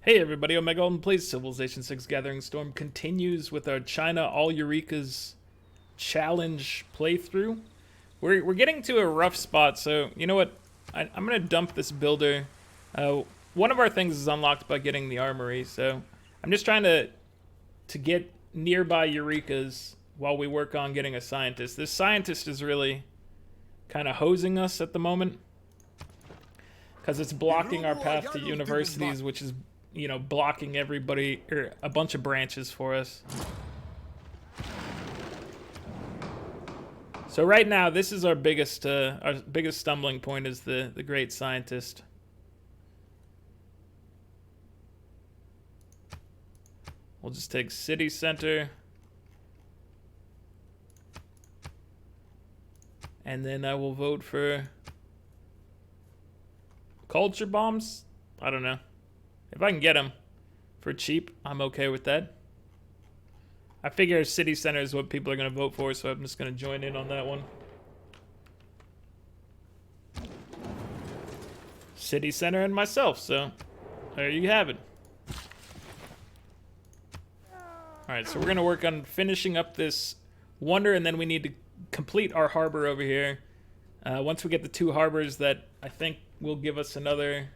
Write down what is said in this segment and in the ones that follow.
Hey everybody, Omega Alden plays Civilization 6 Gathering Storm continues with our China All Eureka's challenge playthrough. We're getting to a rough spot, so you know what? I'm going to dump this builder. One of our things is unlocked by getting the armory, so I'm just trying to get nearby Eurekas while we work on getting a scientist. This scientist is really kind of hosing us at the moment because it's blocking our path to universities, which is, you know, blocking everybody, or a bunch of branches for us. So right now, this is our biggest stumbling point, is the great scientist. We'll just take city center, and then I will vote for culture bombs. I don't know. If I can get them for cheap, I'm okay with that. I figure city center is what people are going to vote for, so I'm just going to join in on that one. City center and myself, so there you have it. Alright, so we're going to work on finishing up this wonder, and then we need to complete our harbor over here. Once we get the 2 harbors, that I think will give us another...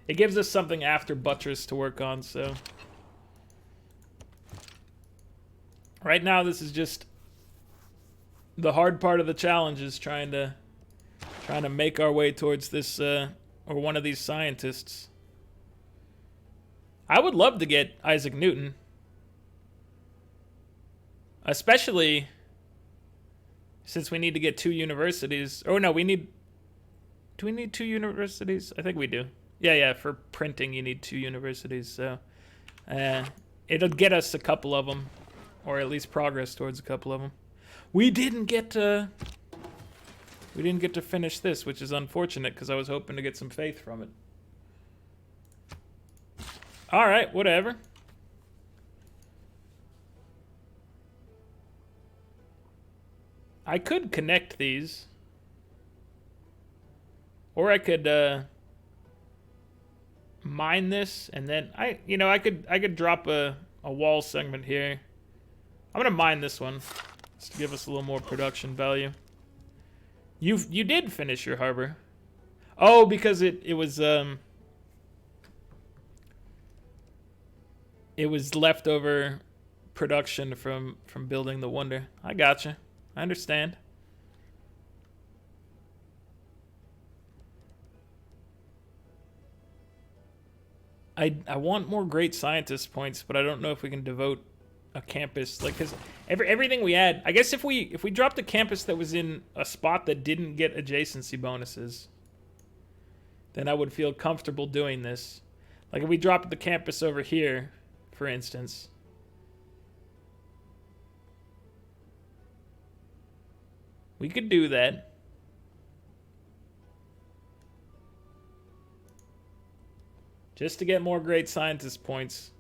It gives us something after buttress to work on, so... Right now, this is just the hard part of the challenge, is trying to make our way towards this, or one of these scientists. I would love to get Isaac Newton. Especially since we need to get 2 universities. Oh, no, we need... Do we need 2 universities? I think we do. Yeah, for printing you need 2 universities, so it'll get us a couple of them, or at least progress towards a couple of them. We didn't get to finish this, which is unfortunate because I was hoping to get some faith from it. All right, whatever. I could connect these, or I could mine this, and then I could drop a wall segment here. I'm gonna mine this one just to give us a little more production value. You did finish your harbor. Oh, because it was leftover production from building the wonder. I gotcha. I understand. I want more great scientist points, but I don't know if we can devote a campus, like, because everything we add, I guess if we dropped a campus that was in a spot that didn't get adjacency bonuses, then I would feel comfortable doing this. Like if we dropped the campus over here, for instance. We could do that. Just to get more great scientist points.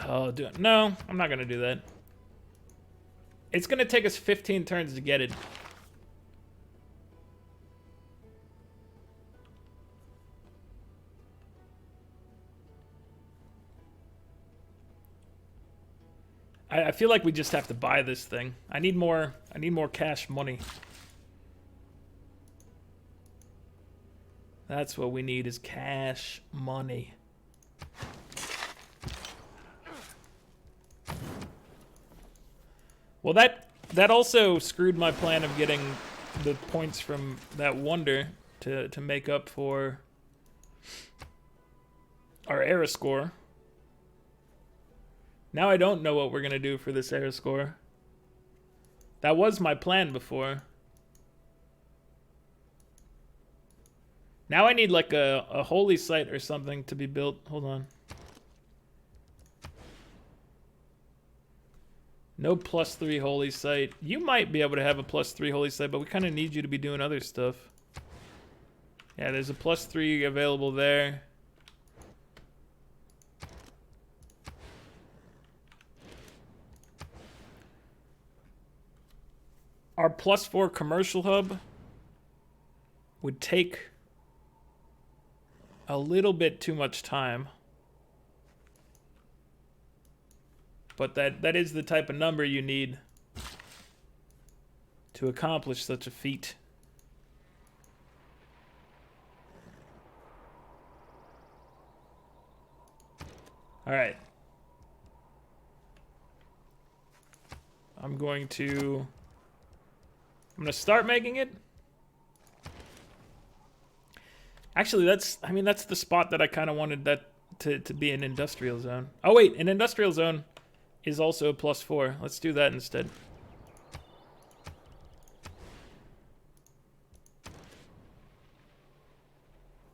Oh, no, I'm not going to do that. It's going to take us 15 turns to get it. I feel like we just have to buy this thing. I need more cash money. That's what we need, is cash money. Well, that also screwed my plan of getting the points from that wonder to make up for our era score. Now I don't know what we're gonna do for this era score. That was my plan before. Now I need like a holy site or something to be built. Hold on. No +3 holy site. You might be able to have a +3 holy site, but we kind of need you to be doing other stuff. Yeah, there's a +3 available there. Our +4 commercial hub would take a little bit too much time. But that is the type of number you need to accomplish such a feat. All right. I'm going to start making it. Actually, that's the spot that I kind of wanted that to be an industrial zone. Oh wait, an industrial zone is also a +4. Let's do that instead.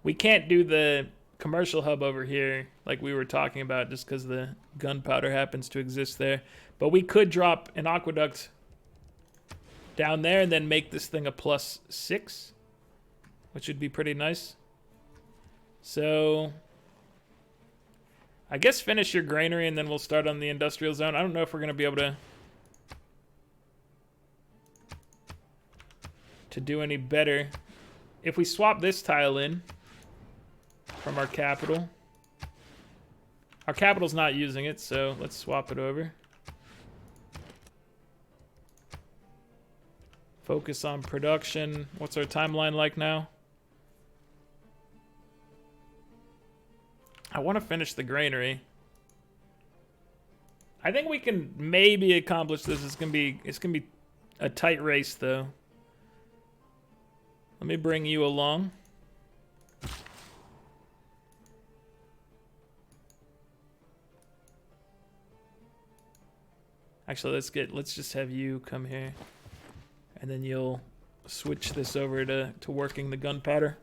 We can't do the commercial hub over here like we were talking about just because the gunpowder happens to exist there. But we could drop an aqueduct down there and then make this thing a +6, which would be pretty nice. So I guess finish your granary and then we'll start on the industrial zone. I don't know if we're going to be able to do any better. If we swap this tile in from our capital. Our capital's not using it, so let's swap it over. Focus on production. What's our timeline like now? I want to finish the granary. I think we can maybe accomplish this. It's gonna be a tight race though. Let me bring you along. Actually, let's just have you come here, and then you'll switch this over to working the gunpowder.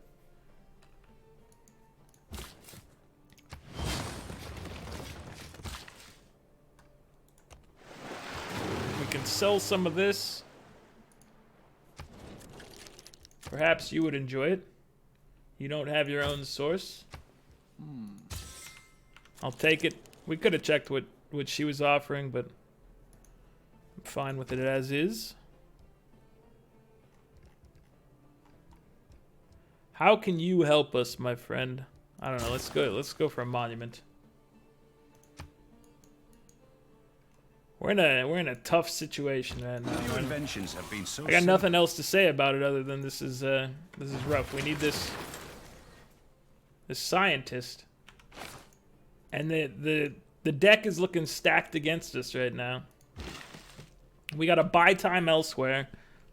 We can sell some of this. Perhaps you would enjoy it. You don't have your own source. I'll take it. We could have checked what she was offering, but I'm fine with it as is. How can you help us, my friend? I don't know. Let's go for a monument. We're in a tough situation right now. New inventions have been so I got nothing else to say about it other than this is rough. We need this scientist. And the deck is looking stacked against us right now. We gotta buy time elsewhere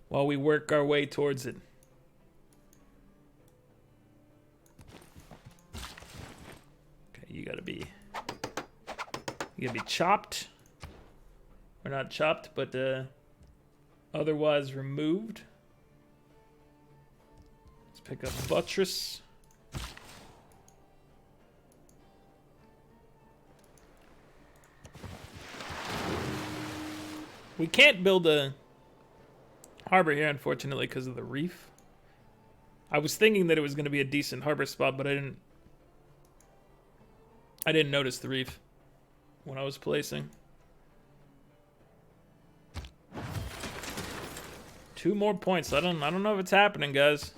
while we work our way towards it. Okay, you gotta be chopped. Or not chopped, but otherwise removed. Let's pick up buttress. We can't build a harbor here, unfortunately, because of the reef. I was thinking that it was going to be a decent harbor spot, but I didn't notice the reef when I was placing. 2 more points. I don't know if it's happening, guys.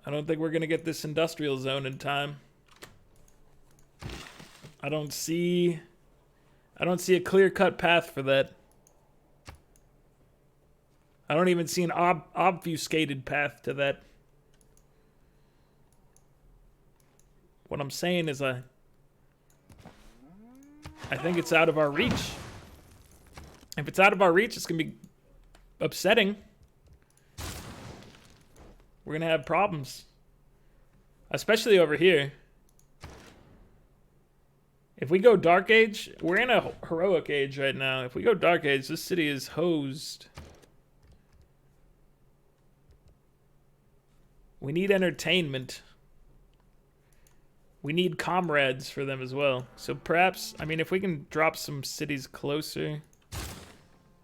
I don't think we're going to get this industrial zone in time. I don't see a clear-cut path for that. I don't even see an obfuscated path to that. What I'm saying is I think it's out of our reach. If it's out of our reach, it's going to be upsetting. We're going to have problems. Especially over here. If we go Dark Age, we're in a Heroic Age right now. If we go Dark Age, this city is hosed. We need entertainment. We need comrades for them as well. So perhaps, I mean, if we can drop some cities closer.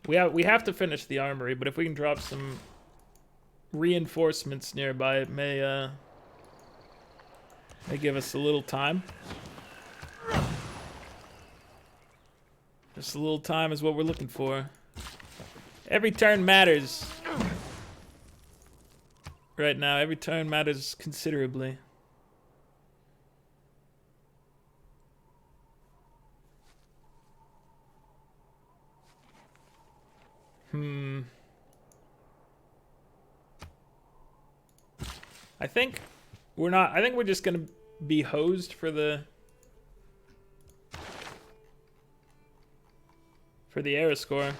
We have to finish the armory, but if we can drop some reinforcements nearby, it may give us a little time. Just a little time is what we're looking for. Every turn matters. right now. Every turn matters considerably. I think we're not. I think we're just gonna be hosed for the era score.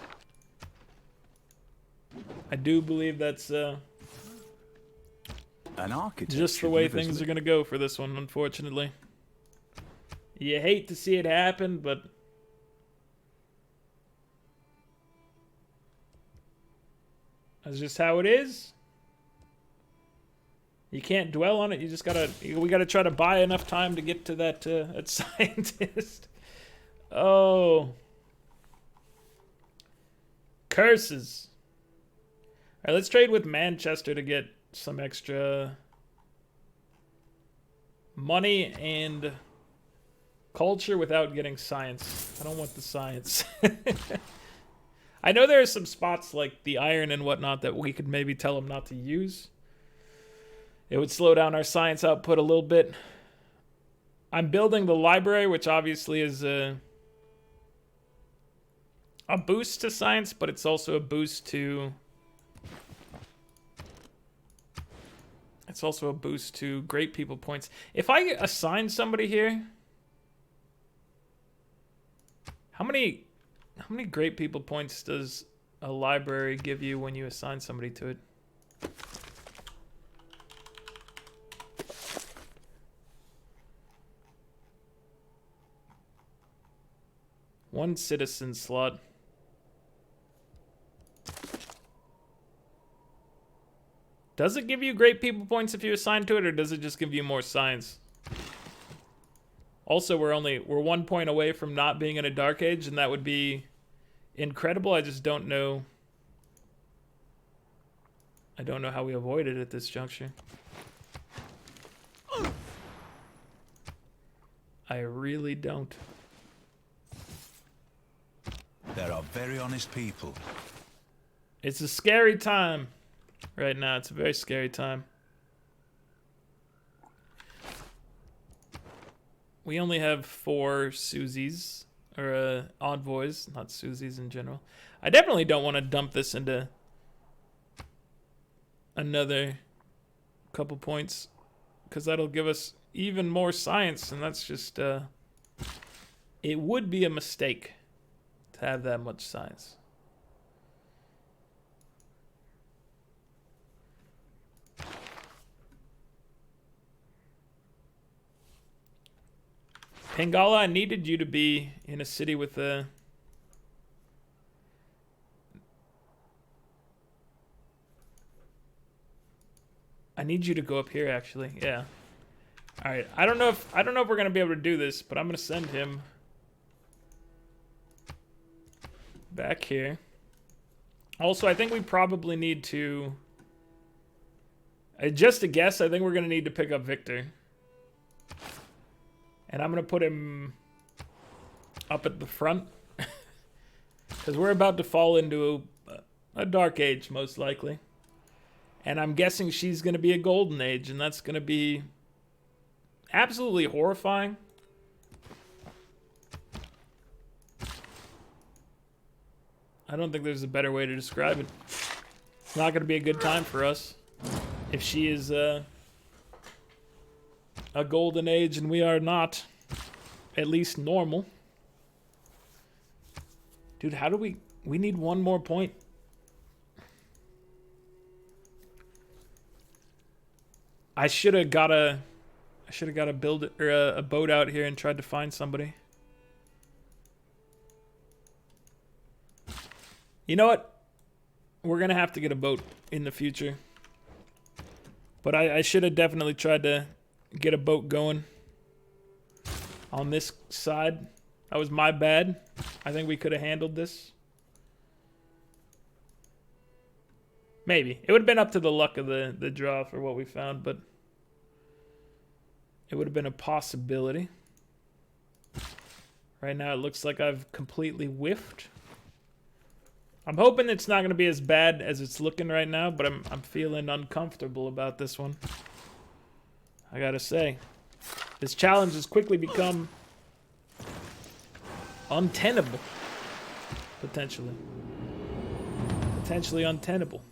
I do believe that's An architect just the way things are gonna go for this one, unfortunately. You hate to see it happen, but that's just how it is. You can't dwell on it. You just gotta. We gotta try to buy enough time to get to that scientist. Oh, curses! All right, let's trade with Manchester to get some extra money and culture without getting science. I don't want the science. I know there are some spots like the iron and whatnot that we could maybe tell them not to use. It would slow down our science output a little bit. I'm building the library, which obviously is a boost to science, but it's also a boost to... It's also a boost to great people points. If I assign somebody here... How many great people points does a library give you when you assign somebody to it? One citizen slot. Does it give you great people points if you assign to it, or does it just give you more science? Also, we're 1 point away from not being in a dark age, and that would be incredible. I just don't know. I don't know how we avoid it at this juncture. I really don't. There are very honest people. It's a scary time right now. It's a very scary time. We only have 4 Susies, or envoys, not Susies in general. I definitely don't want to dump this into another couple points, because that'll give us even more science, and that's just, it would be a mistake to have that much science. Pangala, I needed you to be in a city with a... I need you to go up here, actually. Yeah. All right. I don't know if we're gonna be able to do this, but I'm gonna send him back here. Also, I think we probably need to... just a guess, I think we're gonna need to pick up Victor. And I'm going to put him up at the front. Because we're about to fall into a dark age, most likely. And I'm guessing she's going to be a golden age. And that's going to be absolutely horrifying. I don't think there's a better way to describe it. It's not going to be a good time for us. If she is... a golden age and we are not at least normal. Dude, how do we need 1 more point. I should have got a build or a boat out here and tried to find somebody. You know what? We're going to have to get a boat in the future. But I should have definitely tried to get a boat going on this side. That was my bad. I think we could have handled this. Maybe. It would have been up to the luck of the draw for what we found, but it would have been a possibility. Right now it looks like I've completely whiffed. I'm hoping it's not going to be as bad as it's looking right now, but I'm feeling uncomfortable about this one. I gotta say. This challenge has quickly become untenable. Potentially. Potentially untenable.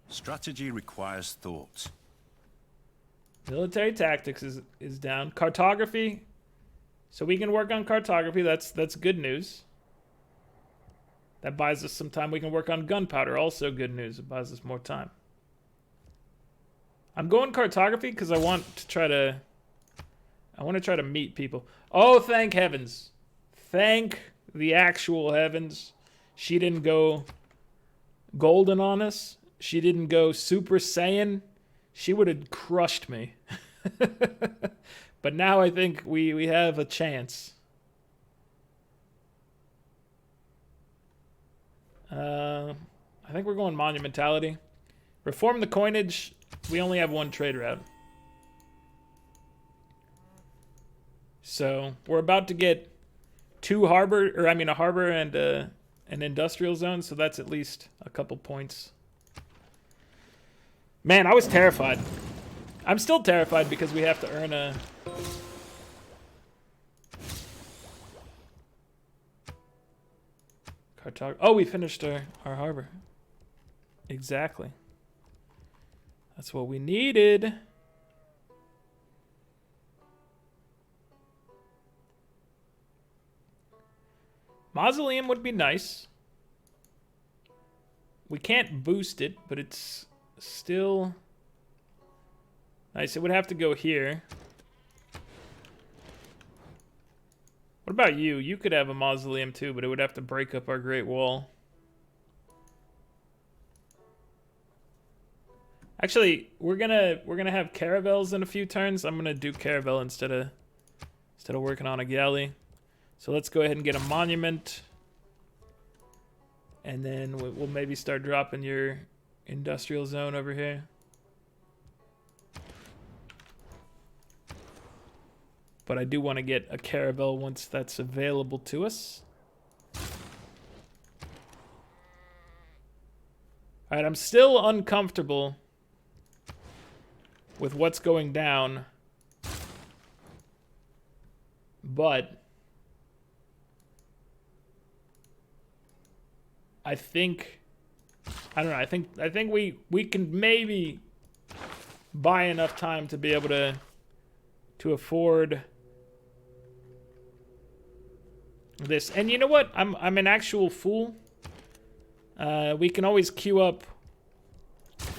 Strategy requires thought. Military tactics is down. Cartography. So we can work on cartography. That's good news. That buys us some time. We can work on gunpowder. Also good news. It buys us more time. I'm going cartography because I want to try to meet people. Oh, thank heavens. Thank the actual heavens. She didn't go golden on us. She didn't go Super Saiyan. She would have crushed me. But now I think we have a chance. I think we're going monumentality. Reform the coinage. We only have one trade route. So we're about to get a harbor and an industrial zone, so that's at least a couple points. Man, I was terrified. I'm still terrified because we have to earn a... Oh, we finished our harbor. Exactly. That's what we needed. Mausoleum would be nice. We can't boost it, but it's still nice. It would have to go here. What about you? You could have a mausoleum too, but it would have to break up our Great Wall. Actually, we're gonna have caravels in a few turns. I'm gonna do caravel instead of working on a galley. So let's go ahead and get a monument, and then we'll maybe start dropping your industrial zone over here. But I do want to get a caravel once that's available to us. Alright, I'm still uncomfortable with what's going down. But I think I don't know, I think we can maybe buy enough time to be able to afford this. And you know what? I'm an actual fool. We can always queue up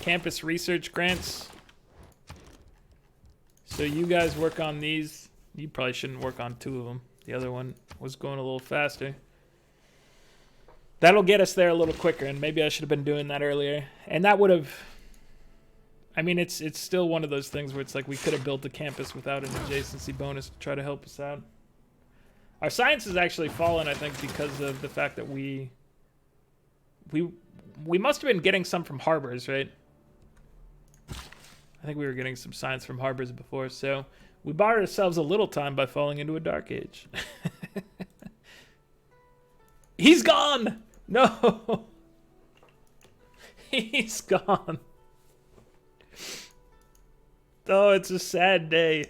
campus research grants. So you guys work on these. You probably shouldn't work on two of them. The other one was going a little faster. That'll get us there a little quicker, and maybe I should have been doing that earlier. And that would have... I mean, it's still one of those things where it's like we could have built a campus without an adjacency bonus to try to help us out. Our science has actually fallen, I think, because of the fact that we must have been getting some from harbors, right? I think we were getting some science from harbors before, so we bought ourselves a little time by falling into a dark age. He's gone! No! He's gone. Oh, it's a sad day.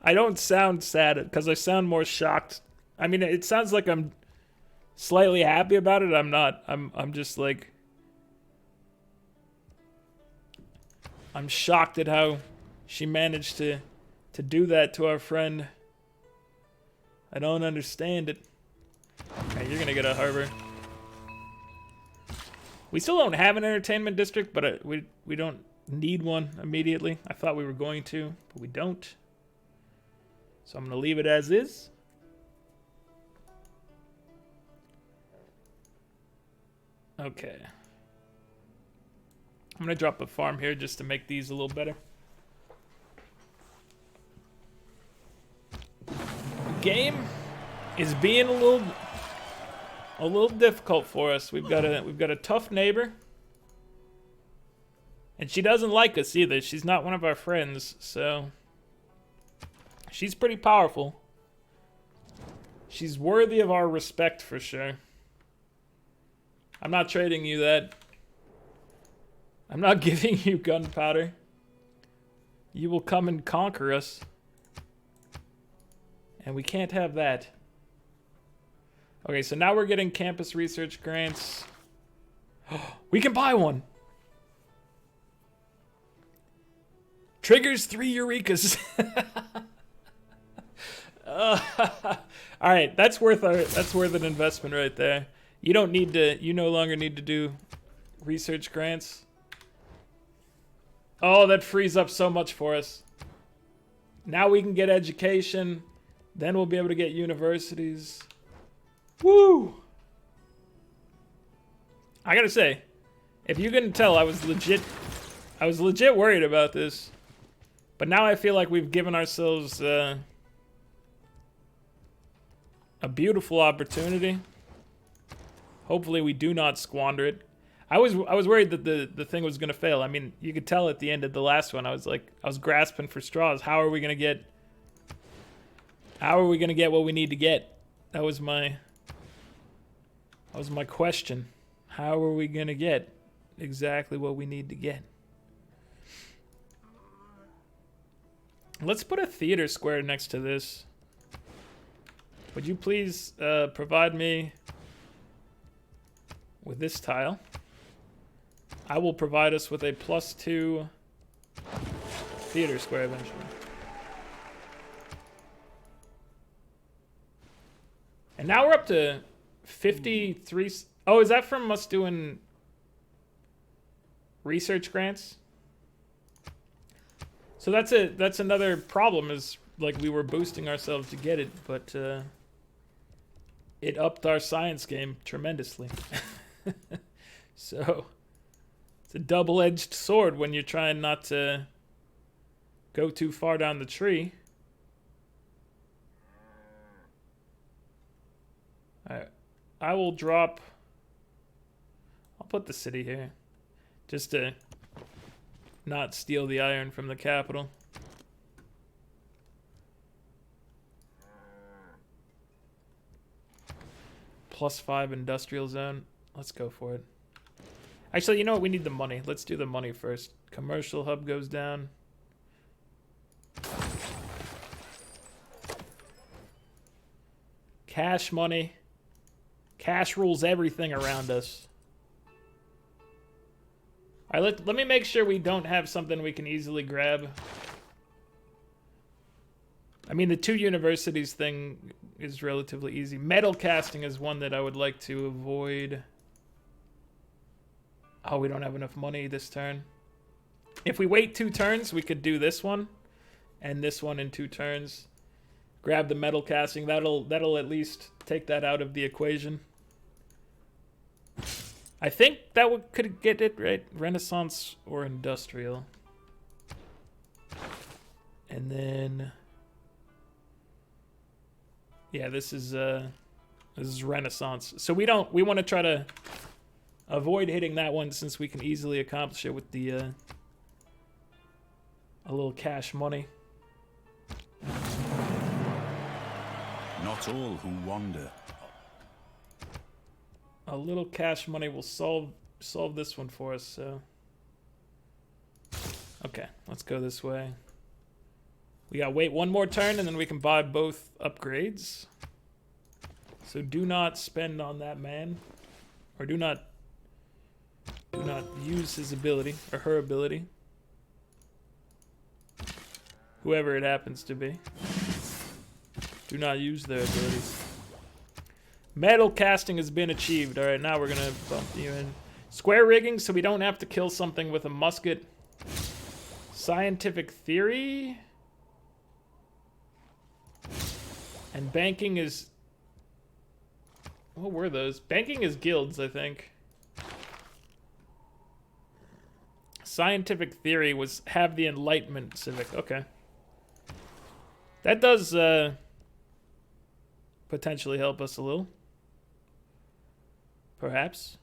I don't sound sad because I sound more shocked. I mean, it sounds like I'm slightly happy about it. I'm not. I'm just like... I'm shocked at how she managed to do that to our friend. I don't understand it. Okay, you're gonna get a harbor. We still don't have an entertainment district, but we don't need one immediately. I thought we were going to, but we don't. So I'm gonna leave it as is. Okay. I'm gonna drop a farm here just to make these a little better. Game is being a little difficult for us. We've got a tough neighbor, and she doesn't like us either. She's not one of our friends, so she's pretty powerful. She's worthy of our respect for sure. I'm not trading you that. I'm not giving you gunpowder. You will come and conquer us. And we can't have that. Okay, so now we're getting campus research grants. We can buy one. Triggers 3 Eurekas. All right, that's worth an investment right there. You don't need to. You no longer need to do research grants. Oh, that frees up so much for us. Now we can get education. Then we'll be able to get universities. Woo! I gotta say, if you couldn't tell, I was legit worried about this. But now I feel like we've given ourselves a beautiful opportunity. Hopefully we do not squander it. I was worried that the thing was gonna fail. I mean, you could tell at the end of the last one, I was grasping for straws. How are we gonna get what we need to get? That was my question. How are we gonna get exactly what we need to get? Let's put a theater square next to this. Would you please provide me with this tile? I will provide us with a +2 theater square eventually. And now we're up to 53. Oh, is that from us doing research grants? So that's another problem, is like we were boosting ourselves to get it, but it upped our science game tremendously. So it's a double-edged sword when you're trying not to go too far down the tree. Alright, I'll put the city here just to not steal the iron from the capital. +5 industrial zone. Let's go for it. Actually, you know what? We need the money. Let's do the money first. Commercial hub goes down. Cash money. Cash rules everything around us. All right, let me make sure we don't have something we can easily grab. I mean, the 2 universities thing is relatively easy. Metal casting is one that I would like to avoid. Oh, we don't have enough money this turn. If we wait 2 turns, we could do this one and this one in 2 turns. Grab the metal casting. That'll at least take that out of the equation. I think that could get it right. Renaissance or industrial. And then yeah, this is Renaissance. So we want to try to avoid hitting that one, since we can easily accomplish it with the a little cash money. Not all who wander. A little cash money will solve this one for us, so. Okay, let's go this way. We gotta wait 1 more turn and then we can buy both upgrades. So do not spend on that man. Or do not use his ability, or her ability. Whoever it happens to be. Do not use their abilities. Metal casting has been achieved. Alright, now we're gonna bump you in. Square rigging, so we don't have to kill something with a musket. Scientific theory. And banking is... What were those? Banking is guilds, I think. Scientific theory was have the Enlightenment civic. Okay. That does potentially help us a little. Perhaps.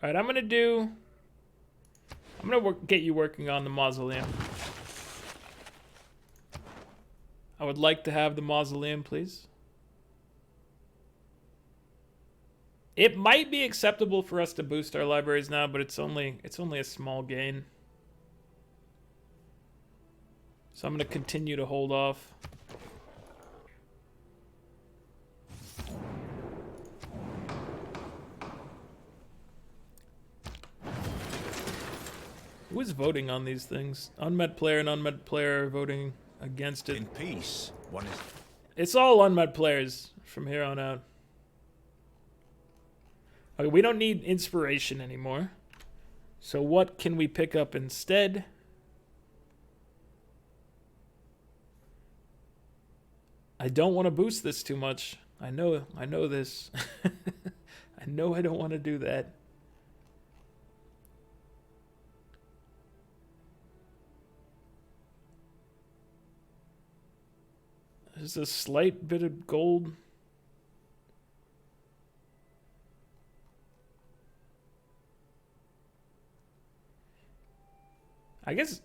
Alright, I'm gonna get you working on the mausoleum. I would like to have the mausoleum, please. It might be acceptable for us to boost our libraries now, but it's only a small gain. So I'm going to continue to hold off. Who is voting on these things? Unmet player and unmet player are voting against it. In peace, one is... It's all unmet players from here on out. Okay, we don't need inspiration anymore. So what can we pick up instead? I don't want to boost this too much. I know this. I know I don't want to do that. There's a slight bit of gold. I guess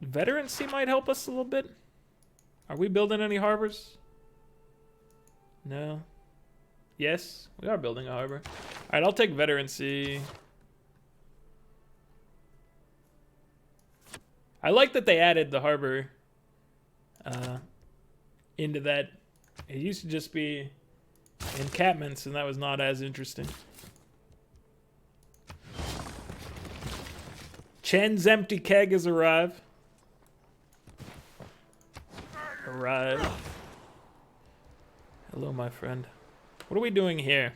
veterancy might help us a little bit. Are we building any harbors? No. Yes, we are building a harbor. Alright, I'll take veterancy. I like that they added the harbor into that. It used to just be encampments, and that was not as interesting. Chen's empty keg has arrived. Hello, my friend. What are we doing here?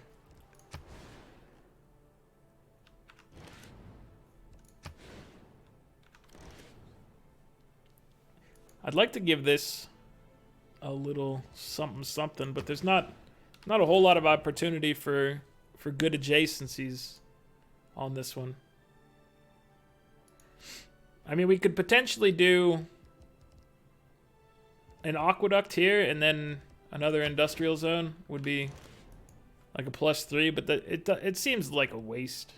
I'd like to give this a little something, but there's not a whole lot of opportunity for good adjacencies on this one. I mean, we could potentially do an aqueduct here, and then another industrial zone would be like a +3, but it seems like a waste.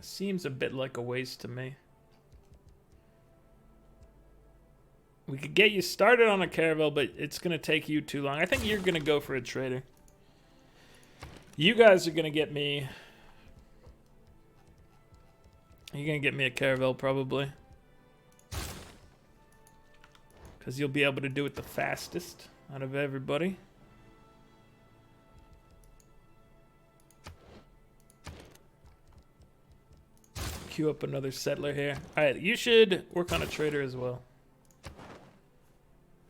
Seems a bit like a waste to me. We could get you started on a caravel, but it's going to take you too long. I think you're going to go for a trader. You guys are going to get me... You're going to get me a caravel, probably. Because you'll be able to do it the fastest out of everybody. Queue up another settler here. Alright, you should work on a trader as well.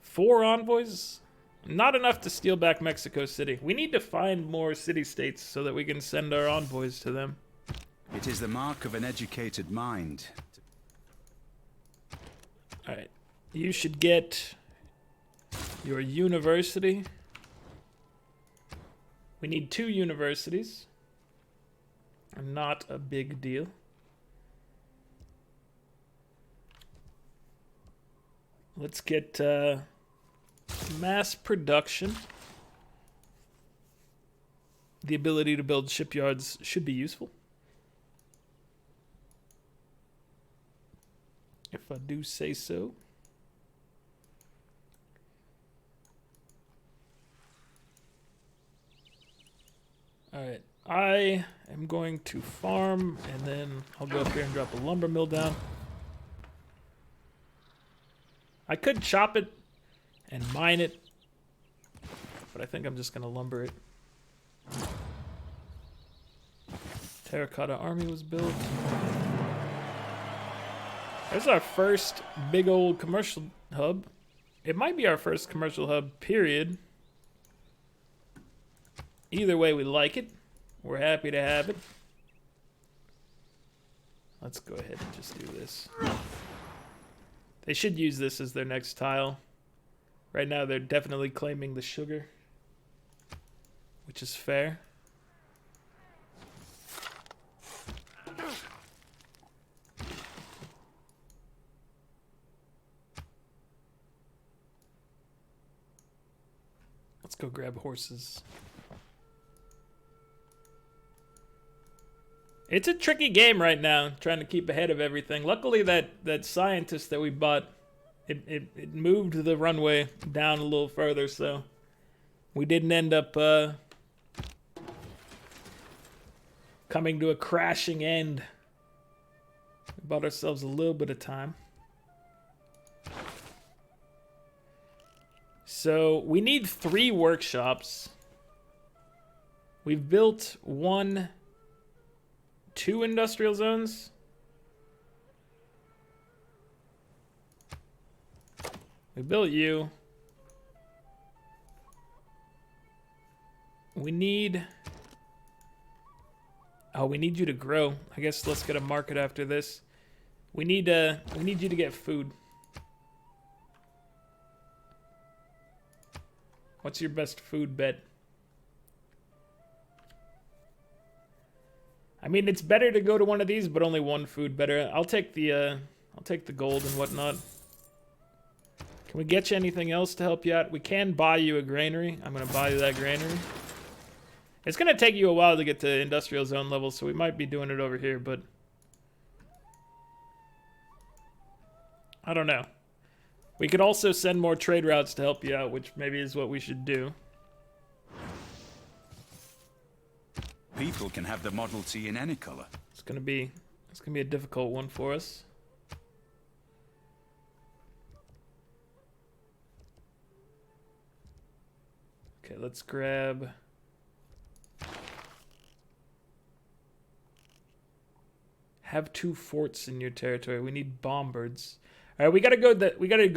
4 envoys? Not enough to steal back Mexico City. We need to find more city-states so that we can send our envoys to them. It is the mark of an educated mind. Alright. You should get your university. We need 2 universities. Not a big deal. Let's get mass production. The ability to build shipyards should be useful. If I do say so. Alright, I am going to farm, and then I'll go up here and drop a lumber mill down. I could chop it and mine it, but I think I'm just going to lumber it. Terracotta army was built. There's our first big old commercial hub. It might be our first commercial hub, period. Either way, we like it. We're happy to have it. Let's go ahead and just do this. They should use this as their next tile. Right now, they're definitely claiming the sugar, which is fair. Let's go grab horses. It's a tricky game right now, trying to keep ahead of everything. Luckily, that scientist that we bought, it moved the runway down a little further, so we didn't end up coming to a crashing end. We bought ourselves a little bit of time. So we need 3 workshops. We've built 2 industrial zones. We built you. We need... Oh, we need you to grow. I guess let's get a market after this. We need you to get food. What's your best food bet? I mean, it's better to go to one of these, but only 1 food better. I'll take the gold and whatnot. Can we get you anything else to help you out? We can buy you a granary. I'm gonna buy you that granary. It's gonna take you a while to get to industrial zone level, so we might be doing it over here, but I don't know. We could also send more trade routes to help you out, which maybe is what we should do. People can have the Model T in any color. It's gonna be a difficult one for us. Okay, let's grab... Have 2 forts in your territory. We need bombards. All right, we gotta go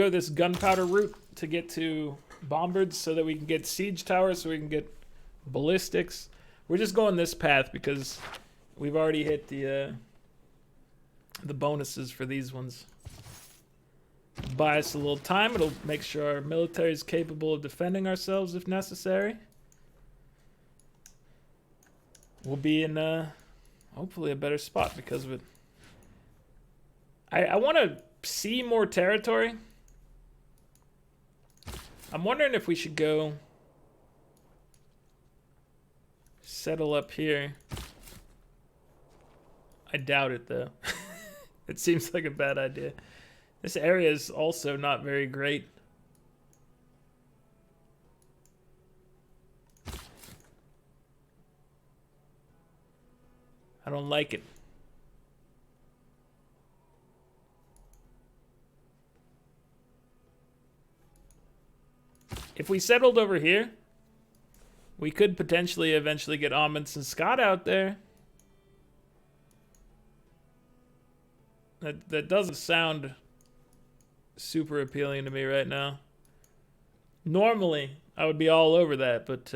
this gunpowder route to get to bombards, so that we can get siege towers, so we can get ballistics. We're just going this path because we've already hit the bonuses for these ones. Buy us a little time. It'll make sure our military is capable of defending ourselves if necessary. We'll be in hopefully a better spot because of it. I want to see more territory. I'm wondering if we should go settle up here. I doubt it though. It seems like a bad idea. This area is also not very great. I don't like it. If we settled over here, we could potentially eventually get Amundsen Scott out there. That doesn't sound super appealing to me right now. Normally, I would be all over that, but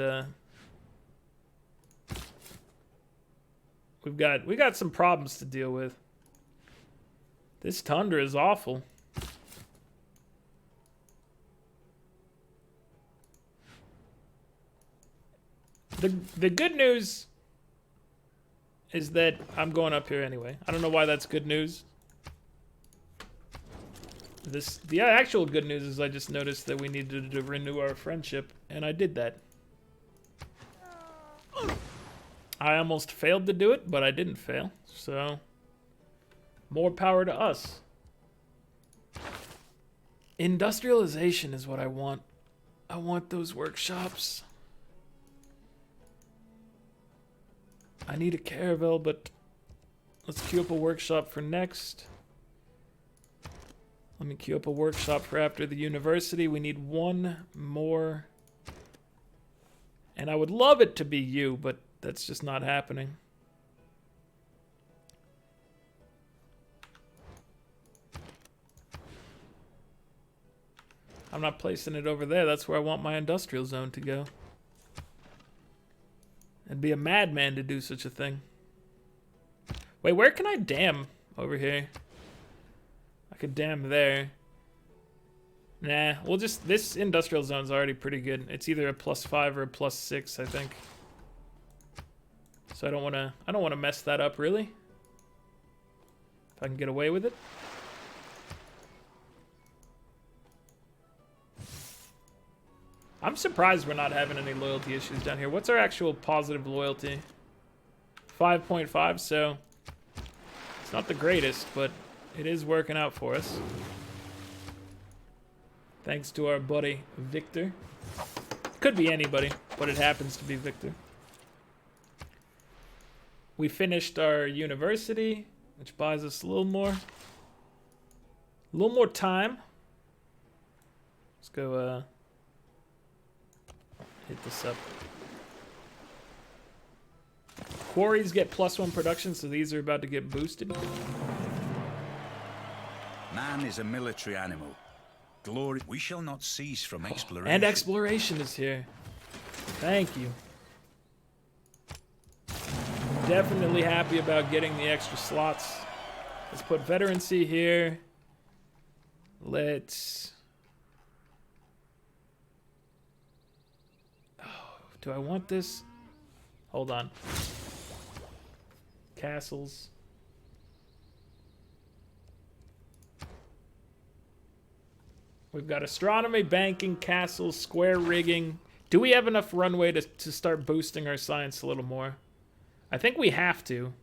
we got some problems to deal with. This tundra is awful. The good news is that I'm going up here anyway. I don't know why that's good news. The actual good news is I just noticed that we needed to renew our friendship, and I did that. I almost failed to do it, but I didn't fail. So, more power to us. Industrialization is what I want. I want those workshops. I need a caravel, but let's queue up a workshop for next. Let me queue up a workshop for after the university. We need 1 more. And I would love it to be you, but that's just not happening. I'm not placing it over there. That's where I want my industrial zone to go. I'd be a madman to do such a thing. Wait, where can I dam over here? I could dam there. Nah, we'll just... This industrial zone's already pretty good. It's either a +5 or a +6, I think. So I don't want to mess that up, really. If I can get away with it. I'm surprised we're not having any loyalty issues down here. What's our actual positive loyalty? 5.5, so it's not the greatest, but it is working out for us. Thanks to our buddy Victor. Could be anybody, but it happens to be Victor. We finished our university, which buys us a little more time. Let's go hit this up. Quarries get +1 production, so these are about to get boosted. Man is a military animal. Glory, we shall not cease from exploration. And exploration is here. Thank you. Definitely happy about getting the extra slots. Let's put veterancy here. Let's... Oh, do I want this? Hold on. Castles. We've got astronomy, banking, castles, square rigging. Do we have enough runway to start boosting our science a little more? I think we have to.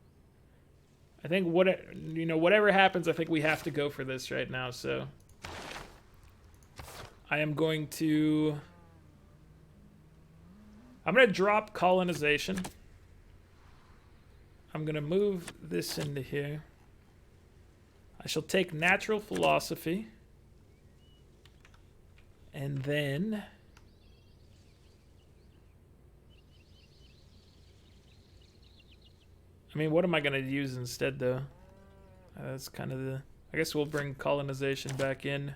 I think whatever happens, I think we have to go for this right now. So I am going to... I'm going to drop colonization. I'm going to move this into here. I shall take natural philosophy. And then... I mean, what am I going to use instead, though? That's kind of the... I guess we'll bring colonization back in.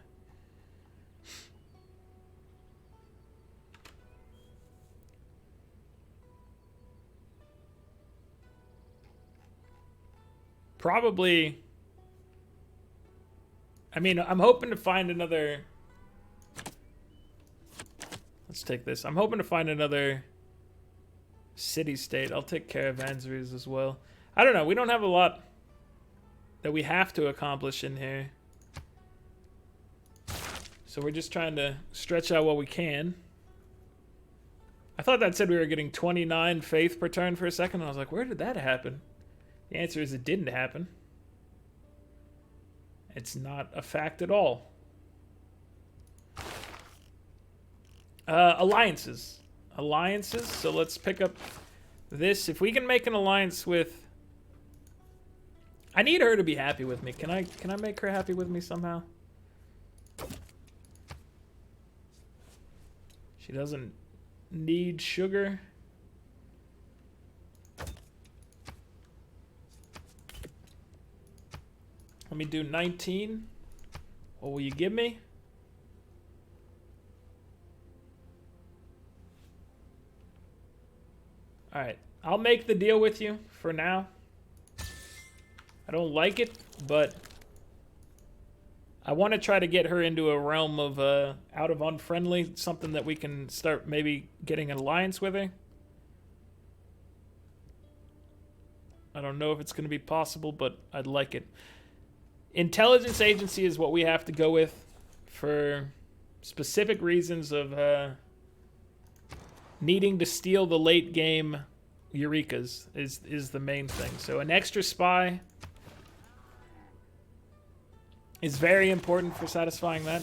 Probably... I mean, I'm hoping to find another... Let's take this. I'm hoping to find another city-state. I'll take caravanseries as well. I don't know. We don't have a lot that we have to accomplish in here. So we're just trying to stretch out what we can. I thought that said we were getting 29 faith per turn for a second. And I was like, where did that happen? The answer is it didn't happen. It's not a fact at all. Alliances. Alliances. So let's pick up this. If we can make an alliance with... I need her to be happy with me. Can I make her happy with me somehow? She doesn't need sugar. Let me do 19. What will you give me? Alright, I'll make the deal with you for now. I don't like it, but I want to try to get her into a realm of out of unfriendly, something that we can start maybe getting an alliance with her. I don't know if it's going to be possible, but I'd like it. Intelligence agency is what we have to go with for specific reasons of needing to steal the late game Eurekas is the main thing. So an extra spy is very important for satisfying that.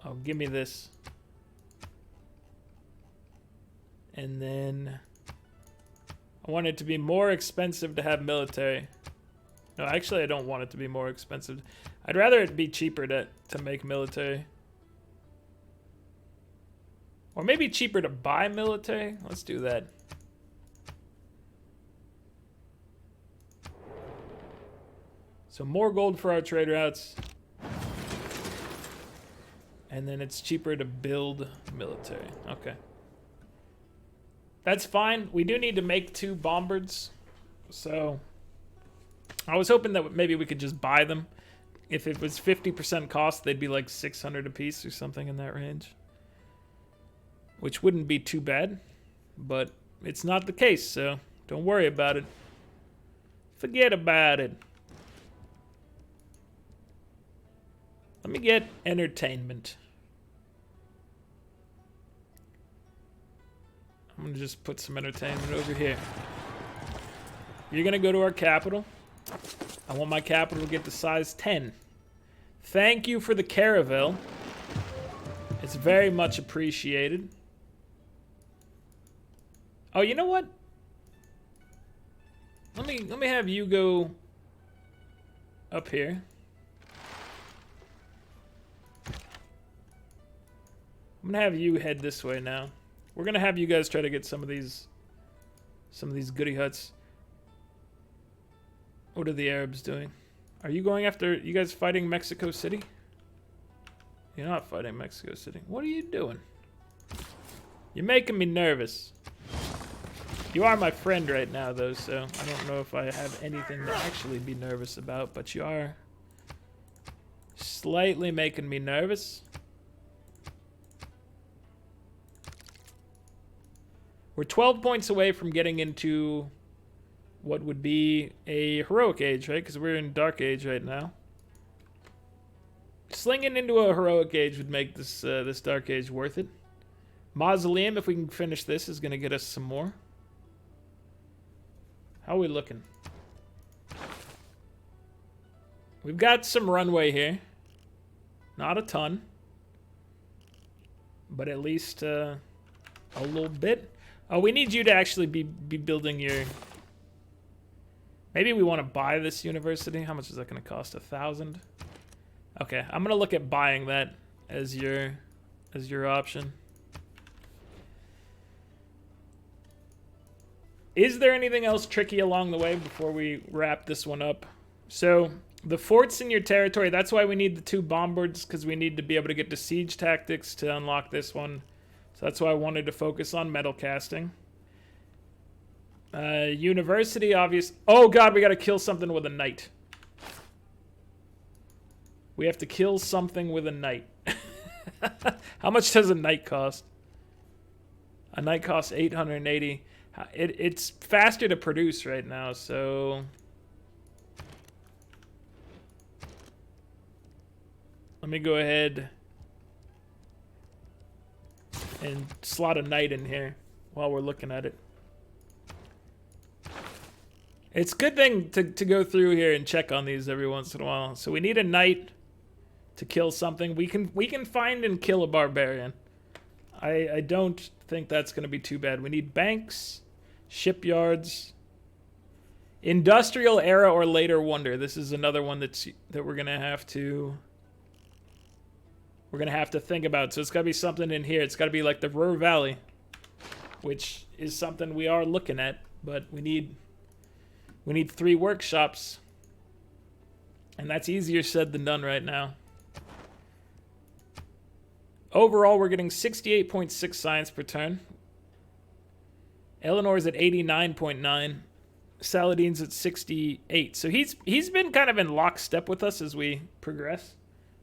Oh, give me this. And then I want it to be more expensive to have military. No, actually I don't want it to be more expensive. I'd rather it be cheaper to make military. Or maybe cheaper to buy military. Let's do that. So more gold for our trade routes. And then it's cheaper to build military. Okay. That's fine. We do need to make 2 bombards. So I was hoping that maybe we could just buy them. If it was 50% cost, they'd be like 600 a piece or something in that range. Which wouldn't be too bad, but it's not the case, so don't worry about it. Forget about it. Let me get entertainment. I'm gonna just put some entertainment over here. You're gonna go to our capital. I want my capital to get to size 10. Thank you for the caravel. It's very much appreciated. Oh, you know what? Let me have you go up here. I'm gonna have you head this way now. We're gonna have you guys try to get some of these goody huts. What are the Arabs doing? Are you going after, you guys fighting Mexico City? You're not fighting Mexico City. What are you doing? You're making me nervous. You are my friend right now, though, so I don't know if I have anything to actually be nervous about, but you are slightly making me nervous. We're 12 points away from getting into what would be a heroic age, right? Because we're in dark age right now. Slinging into a heroic age would make this this dark age worth it. Mausoleum, if we can finish this, is going to get us some more. How are we looking? We've got some runway here. Not a ton. But at least a little bit. Oh, we need you to actually be building your... Maybe we want to buy this university. How much is that going to cost? 1,000? Okay, I'm going to look at buying that as your option. Is there anything else tricky along the way before we wrap this one up? So, the forts in your territory, that's why we need the 2 bombards, because we need to be able to get to siege tactics to unlock this one. So that's why I wanted to focus on metal casting. University, obvious. Oh god, we gotta kill something with a knight. We have to kill something with a knight. How much does a knight cost? A knight costs 880. It's faster to produce right now, so... Let me go ahead and slot a knight in here while we're looking at it. It's a good thing to go through here and check on these every once in a while. So we need a knight to kill something. We can find and kill a barbarian. I don't think that's going to be too bad. We need banks, shipyards, industrial era or later wonder. This is another one that we're going to have to think about. So it's got to be something in here. It's got to be like the Ruhr Valley, which is something we are looking at, but we need 3 workshops. And that's easier said than done right now. Overall, we're getting 68.6 science per turn. Eleanor's at 89.9. Saladin's at 68. So he's been kind of in lockstep with us as we progress,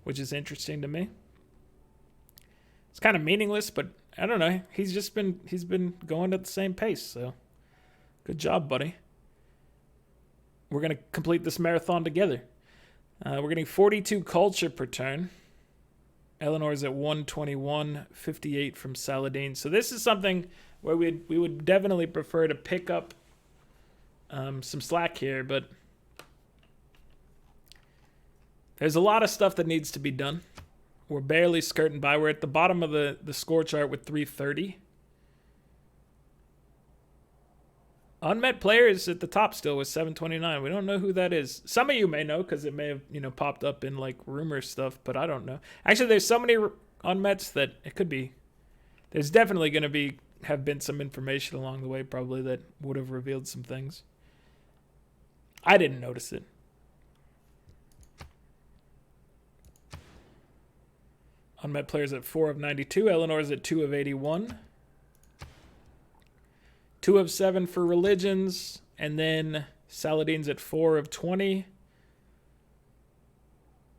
which is interesting to me. It's kind of meaningless, but I don't know. He's been going at the same pace, so good job, buddy. We're going to complete this marathon together. We're getting 42 culture per turn. Eleanor's at 121, 58 from Saladin. So this is something where we would definitely prefer to pick up some slack here, but there's a lot of stuff that needs to be done. We're barely skirting by. We're at the bottom of the score chart with 330. Unmet players at the top still with 729. We don't know who that is. Some of you may know because it may have popped up in like rumor stuff, but I don't know. Actually, there's so many unmets that it could be. There's definitely going to have been some information along the way probably that would have revealed some things. I didn't notice it. Unmet players at 4 of 92. Eleanor's at 2 of 81. 2 of 7 for religions, and then Saladin's at 4 of 20.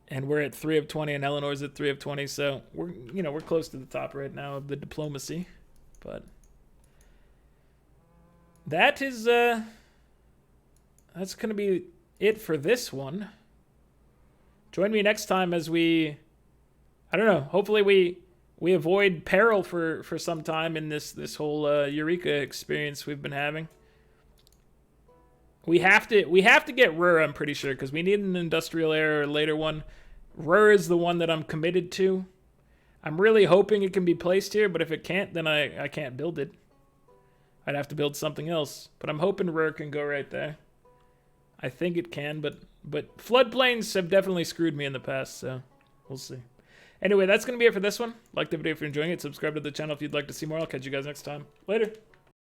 And we're at 3 of 20, and Eleanor's at 3 of 20. So we're close to the top right now of the diplomacy. But that is that's gonna be it for this one. Join me next time as hopefully we avoid peril for some time in this whole Eureka experience we've been having. We have to get Ruhr, I'm pretty sure, because we need an industrial era or later one. Ruhr is the one that I'm committed to. I'm really hoping it can be placed here, but if it can't, then I can't build it. I'd have to build something else. But I'm hoping Rur can go right there. I think it can, but floodplains have definitely screwed me in the past, so we'll see. Anyway, that's going to be it for this one. Like the video if you're enjoying it. Subscribe to the channel if you'd like to see more. I'll catch you guys next time. Later.